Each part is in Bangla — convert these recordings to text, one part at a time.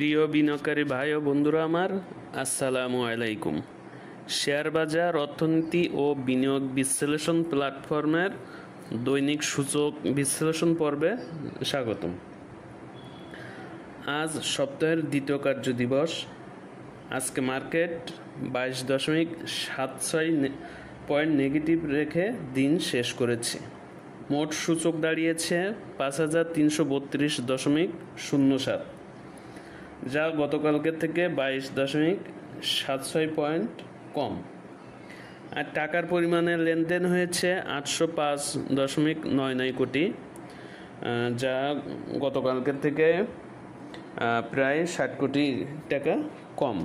প্রিয় বিনিয়োগকারী ভাই ও বন্ধুরা আমার, আসসালামু আলাইকুম। শেয়ার বাজার অর্থনীতি ও বিনিয়োগ বিশ্লেষণ প্ল্যাটফর্মের দৈনিক সূচক বিশ্লেষণ পর্বে স্বাগতম। আজ সপ্তাহের দ্বিতীয় কার্যদিবস। আজকে মার্কেট 22.76 পয়েন্ট নেগেটিভ রেখে দিন শেষ করেছে। মোট সূচক দাঁড়িয়েছে 5332.07, যা গতকালকের থেকে 22.76 পয়েন্ট কম। আর টাকার পরিমাণে লেনদেন হয়েছে 805.99 কোটি, যা গতকালকের থেকে প্রায় 60 কোটি টাকা কম।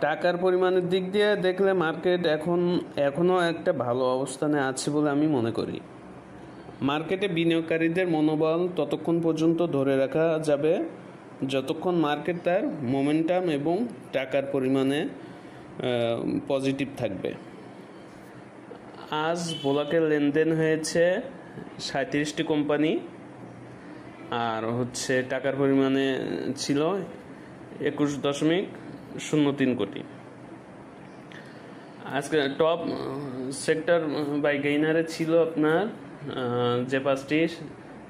টাকার পরিমাণের দিক দিয়ে দেখলে মার্কেট এখনও একটা ভালো অবস্থানে আছে বলে আমি মনে করি। মার্কেটে বিনিয়োগকারীদের মনোবল ততক্ষণ পর্যন্ত ধরে রাখা যাবে যতক্ষণ মার্কেট তার মোমেন্টাম এবং টাকার পরিমাণে পজিটিভ থাকবে। আজ ব্লকে লেনদেন হয়েছে 37টি কোম্পানি, আর টাকার পরিমাণে ছিল 21.03 কোটি। আজকে টপ সেক্টর বাই গেইনারে ছিল আপনার যে পাঁচটি: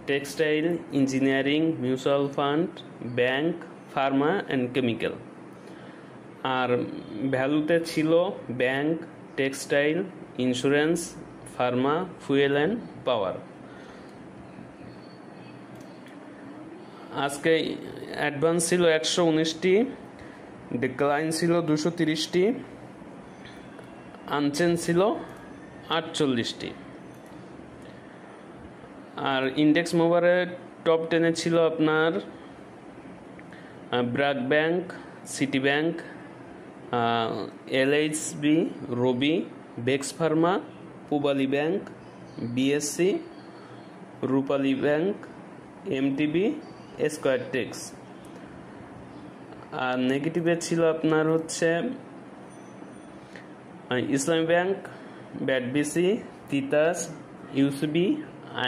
textile, engineering, mutual fund, bank, pharma and chemical. আর ভ্যালুতে ছিল bank, textile, insurance, pharma, fuel and power. আজকে অ্যাডভান্স ছিল 119টি, ডিক্লাইন ছিল 230টি, আনচেঞ্জ ছিল 48টি। আর ইন্ডেক্স মুভারে টপ 10-এ ছিল আপনার BRAC bank, city bank, LHB, রবি, বেক্স ফার্মা, পূবালী ব্যাংক, BSC, রূপালী ব্যাংক, MTB, স্কয়ার টেক্স। আর নেগেটিভে ছিল আপনার ইসলামী bank, BATBC, Titas, UCB,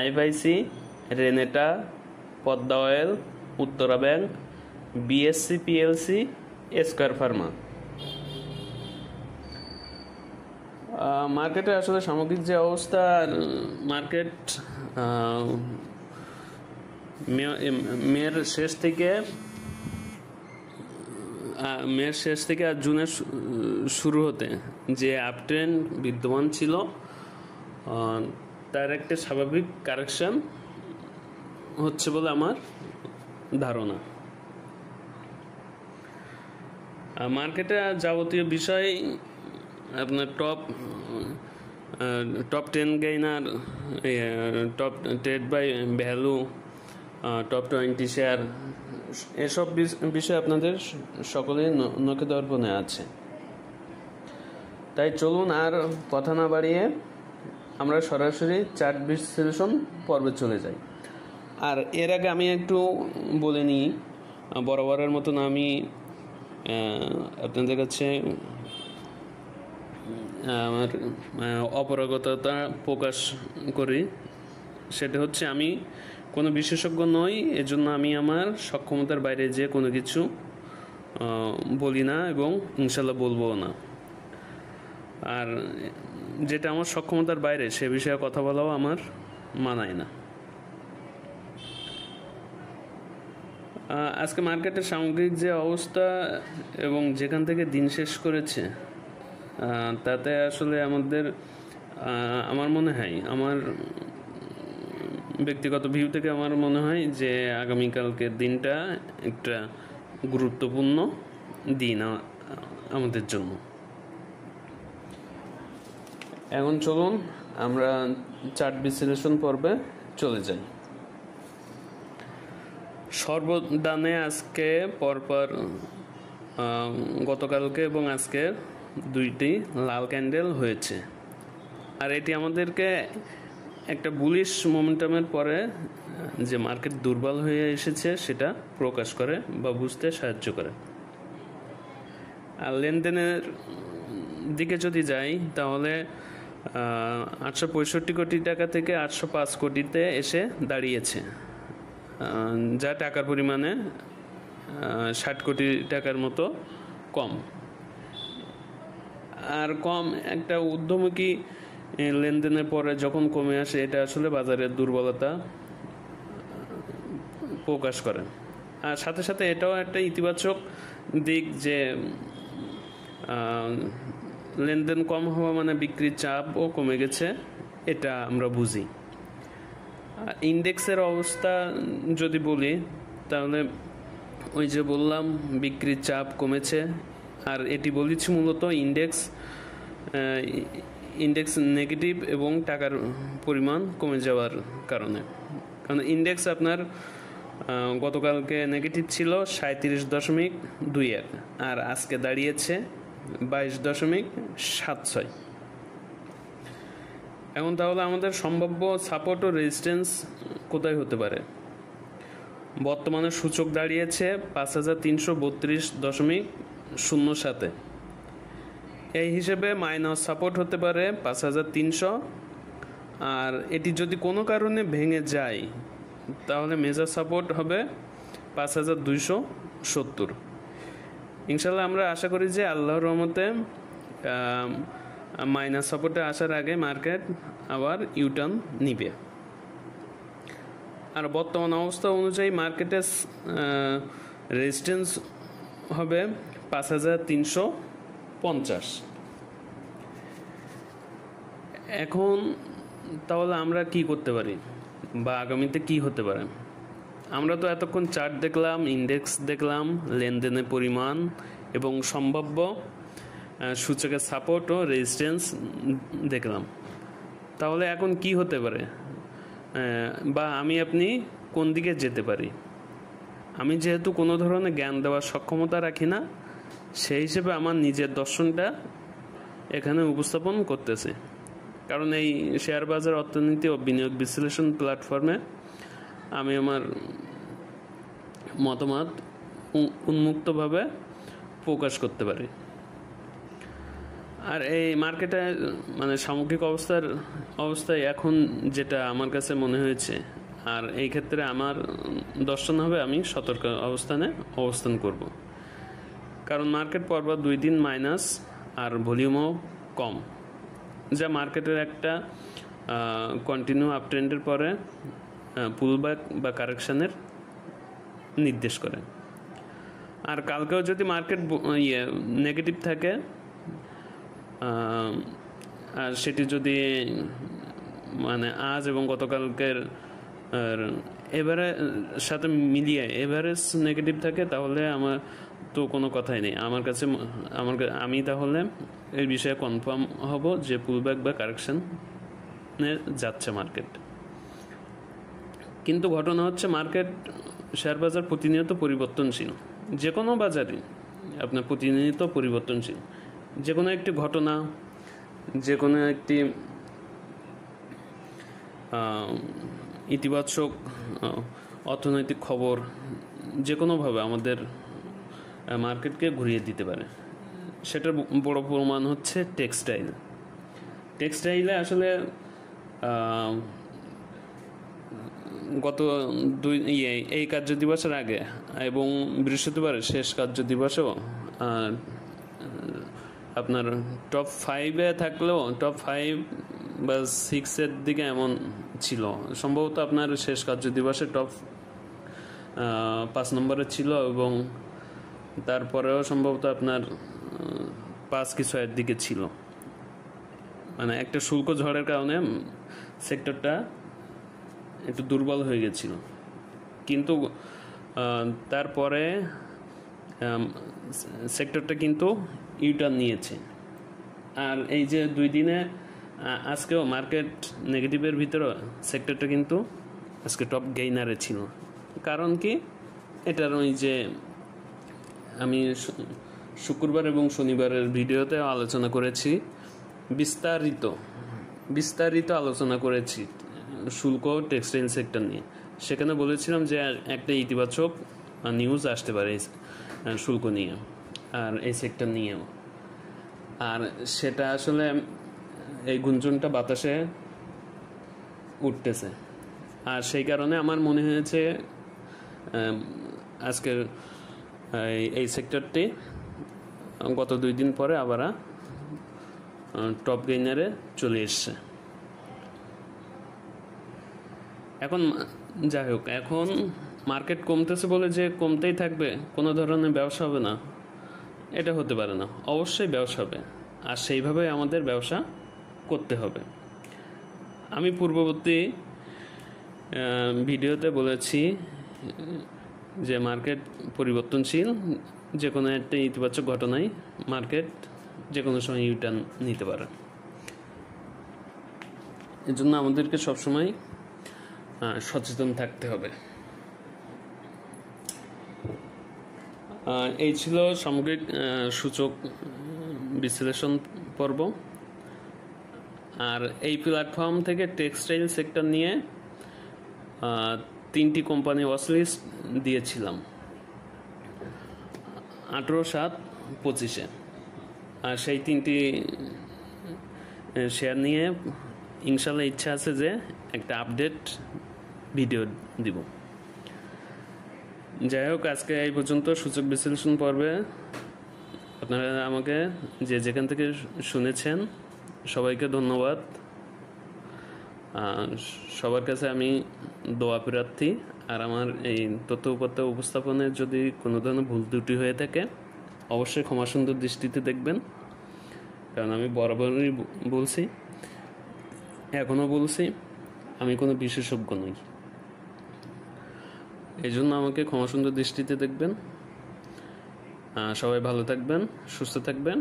IFIC, Renata, Padma oil, Uttara bank, BSC PLC, square Pharma. মার্কেটে আসলে সামগ্রিক যে অবস্থা, মার্কেট মেয়ের শেষ থেকে আর জুনের শুরু হতে যে আপট্রেন্ড বিদ্যমান ছিল, তার একটা স্বাভাবিক কারেকশন হচ্ছে বলে আমার ধারণা। মার্কেটে যাবতীয় বিষয় আপনার top 10 gainer, top trade by value, top 20 share, এসব বিষয় আপনাদের সকলেই নখে দর্পণে আছে। তাই চলুন আর কথা না বাড়িয়ে আমরা সরাসরি চার্ট বিশ্লেষণ পর্বে চলে যাই। আর এর আগে আমি একটু বলে নিই, বরাবরের মতন আমি আপনাদের কাছে আমার অপারগতা প্রকাশ করি। সেটা হচ্ছে, আমি কোনো বিশেষজ্ঞ নই, এজন্য আমি আমার সক্ষমতার বাইরে যে কোনো কিছু বলি না এবং ইনশাল্লাহ বলবো না। আর যেটা আমার সক্ষমতার বাইরে সে বিষয়ে কথা বলাও আমার মানায় না। আজকে মার্কেটের সামগ্রিক যে অবস্থা এবং যেখান থেকে দিন শেষ করেছে, তাতে আসলে আমার মনে হয়, আমার ব্যক্তিগত ভিউ থেকে আমার মনে হয় যে আগামীকালকের দিনটা একটা গুরুত্বপূর্ণ দিন আমাদের জন্য। এখন চলুন আমরা চার্ট বিশ্লেষণ পর্বে চলে যাই। সর্বদানে আজকে পরপর গতকালকে এবং আজকে দুইটি লাল ক্যান্ডেল হয়েছে, আর এটি আমাদেরকে একটা বুলিশ মোমেন্টামের পরে যে মার্কেট দুর্বল হয়ে এসেছে সেটা প্রকাশ করে বা বুঝতে সাহায্য করে। আর লেনদেনের দিকে যদি যাই, তাহলে 865 কোটি টাকা থেকে 805 কোটিতে এসে দাঁড়িয়েছে। যা টাকার পরিমাণে 60 কোটি টাকার মতো কম। আর কম একটা ঊর্ধ্বমুখী লেনদেনের পরে যখন কমে আসে, এটা আসলে বাজারের দুর্বলতা প্রকাশ করে। আর সাথে সাথে এটাও একটা ইতিবাচক দিক যে লেনদেন কম হওয়া মানে বিক্রির চাপও কমে গেছে, এটা আমরা বুঝি। ইন্ডেক্সের অবস্থা যদি বলি, তাহলে ওই যে বললাম বিক্রির চাপ কমেছে, আর এটি বলেছি মূলত ইন্ডেক্স নেগেটিভ এবং টাকার পরিমাণ কমে যাওয়ার কারণে। কারণ ইন্ডেক্স আপনার গতকালকে নেগেটিভ ছিল 37.21, আর আজকে দাঁড়িয়েছে 22.76। এখন তাহলে আমাদের সম্ভাব্য সাপোর্ট ও রেজিস্ট্যান্স কোথায় হতে পারে? বর্তমানে সূচক দাঁড়িয়েছে 5332.07। এই হিসেবে মাইনাস সাপোর্ট হতে পারে 5300, আর এটি যদি কোনো কারণে ভেঙে যায় তাহলে মেজর সাপোর্ট হবে 5270। ইনশাল্লাহ আমরা আশা করি যে আল্লাহর রহমতে মাইনাস সাপোর্টে আসার আগে মার্কেট আবার ইউটার্ন নিবে। আর বর্তমান অবস্থা অনুযায়ী মার্কেটের রেজিস্ট্যান্স হবে 5350। এখন তাহলে আমরা কি করতে পারি বা আগামীতে কি হতে পারে? আমরা তো এতক্ষণ চার্ট দেখলাম, ইন্ডেক্স দেখলাম, লেনদেনের পরিমাণ এবং সম্ভাব্য সূচকের সাপোর্ট ও রেজিস্ট্যান্স দেখলাম। তাহলে এখন কি হতে পারে বা আপনি কোন দিকে যেতে পারি? আমি যেহেতু কোনো ধরনের জ্ঞান দেওয়ার সক্ষমতা রাখি না, সেই হিসেবে আমার নিজের দর্শনটা এখানে উপস্থাপন করতেছে। কারণ এই শেয়ার বাজার অর্থনীতি ও বিনিয়োগ বিশ্লেষণ প্ল্যাটফর্মে আমি আমার মতামত উন্মুক্তভাবে প্রকাশ করতে পারি। আর এই মার্কেটে সামগ্রিক অবস্থায় এখন যেটা আমার কাছে মনে হয়েছে, আর এই ক্ষেত্রে আমার দর্শন হবে আমি সতর্ক অবস্থান করব। কারণ মার্কেট পরপর 2 দিন মাইনাস আর ভলিউমও কম, যা মার্কেটের একটা কন্টিনিউ আপট্রেন্ডের পরে পুলব্যাক বা কারেকশানের নির্দেশ করে। আর কালকেও যদি মার্কেট নেগেটিভ থাকে, আর সেটি যদি আজ এবং গতকালকের সাথে মিলিয়ে এভারেজ নেগেটিভ থাকে, তাহলে আমার তো কোনো কথাই নেই। আমি তাহলে এই বিষয়ে কনফার্ম হব যে পুলব্যাক বা কারেকশানে যাচ্ছে মার্কেট। কিন্তু ঘটনা হচ্ছে মার্কেট শেয়ার বাজার প্রতিনিয়ত পরিবর্তনশীল। যে কোনো বাজারই আপনার প্রতিনিয়ত পরিবর্তনশীল। যে কোনো একটি ঘটনা, যে কোনো একটি ইতিবাচক অর্থনৈতিক খবর যে কোনোভাবে আমাদের মার্কেটকে ঘুরিয়ে দিতে পারে। সেটার বড় প্রমাণ হচ্ছে টেক্সটাইলে আসলে গত এই কার্য দিবসের আগে এবং বৃহস্পতিবারের শেষ কার্য দিবসেও আপনার টপ 5-এ থাকলেও টপ 5 বা 6-এর দিকে এমন ছিল। সম্ভবত আপনার শেষ কার্য দিবসে টপ 5 নম্বরে ছিল, এবং তারপরেও সম্ভবত আপনার 5 কি 6-এর দিকে ছিল। একটা শুল্ক ঝড়ের কারণে সেক্টরটা একটু দুর্বল হয়ে গেছিল, কিন্তু তারপরে সেক্টরটা কিন্তু ইউটার্ন নিয়েছে। আর এই যে 2 দিনে আজকেও মার্কেট নেগেটিভের ভিতরে সেক্টরটা কিন্তু আজকে টপ গেইনারে ছিল। কারণ কি? এটার ওই যে আমি শুক্রবার এবং শনিবারের ভিডিওতে আলোচনা করেছি, বিস্তারিত আলোচনা করেছি শুল্ক টেক্সটাইল সেক্টর নিয়ে। সেখানে বলেছিলাম যে একটা ইতিবাচক নিউজ আসতে পারে শুল্ক নিয়ে আর এই সেক্টর নিয়েও। আর সেটা আসলে এই গুঞ্জনটা বাতাসে উঠতেছে। আর সেই কারণে আমার মনে হয়েছে আজকের এই সেক্টরটি গত 2 দিন পরে আবার টপ গেইনারে চলে এসছে। এখন যাই হোক, এখন মার্কেট কমতেছে বলে যে কমতেই থাকবে, কোনো ধরনের ব্যবসা হবে না, এটা হতে পারে না। অবশ্যই ব্যবসা হবে, আর সেইভাবে আমাদের ব্যবসা করতে হবে। আমি পূর্ববর্তী ভিডিওতে বলেছি যে মার্কেট পরিবর্তনশীল, যে কোনো একটা ইতিবাচক ঘটনায় মার্কেট যে কোনো সময় ইউটার্ন নিতে পারে। এজন্য আমাদেরকে সবসময় সচেতন থাকতে হবে। এই ছিল সামগ্রিক সূচক বিশ্লেষণ পর্ব। আর এই প্ল্যাটফর্ম থেকে টেক্সটাইল সেক্টর নিয়ে 3টি কোম্পানি ওয়াচলিস্ট দিয়েছিলাম 18/7/25-এ। আর সেই 3টি শেয়ার নিয়ে ইনশাল্লাহ ইচ্ছা আছে যে একটা আপডেট ভিডিও দিব। যাই হোক, আজকে এই পর্যন্ত সূচক বিশ্লেষণ পর্বে। আপনারা আমাকে যেখান থেকে শুনেছেন সবাইকে ধন্যবাদ। সবার কাছে আমি দোয়া প্রার্থী। আর আমার এই তথ্য উপাত্ত উপস্থাপনের যদি কোনো ধরনের ভুল ত্রুটি হয়ে থাকে অবশ্যই ক্ষমা সুন্দর দৃষ্টিতে দেখবেন, কারণ আমি বরাবরই বলছি, এখনও বলছি, আমি কোনো বিশেষজ্ঞ নই। এই জন্য আমাকে ক্ষমা সুন্দর দৃষ্টিতে দেখবেন। সবাই ভালো থাকবেন, সুস্থ থাকবেন।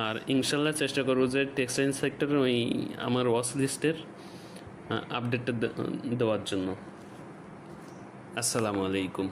আর ইনশাল্লাহ চেষ্টা করবো যে টেক্সটাইল সেক্টরের ওই আমার ওয়াচ লিস্টের আপডেটটা দেওয়ার জন্য। আসসালামু আলাইকুম।